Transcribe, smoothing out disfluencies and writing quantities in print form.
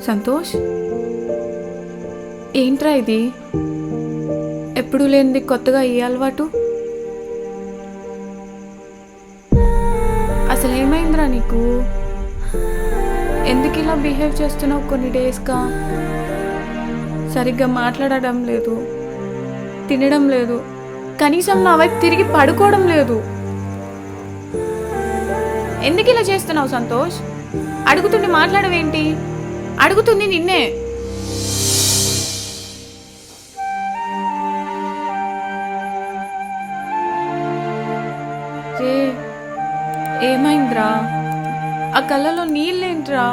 సంతోష్, ఏంట్రా ఇది? ఎప్పుడు లేనిది కొత్తగా ఈ అలవాటు. అసలు ఏమైందిరా నీకు? ఎందుకు ఇలా బిహేవ్ చేస్తున్నావు? కొన్ని డేస్గా సరిగ్గా మాట్లాడడం లేదు, తినడం లేదు, కనీసం నా వైపు తిరిగి పడుకోవడం లేదు. ఎందుకు ఇలా చేస్తున్నావు సంతోష్? అడుగుతుండి మాట్లాడవేంటి? అడుగుతుంది నిన్నే. ఏమైందిరా? ఆ కళ్ళలో నీళ్ళేంట్రా?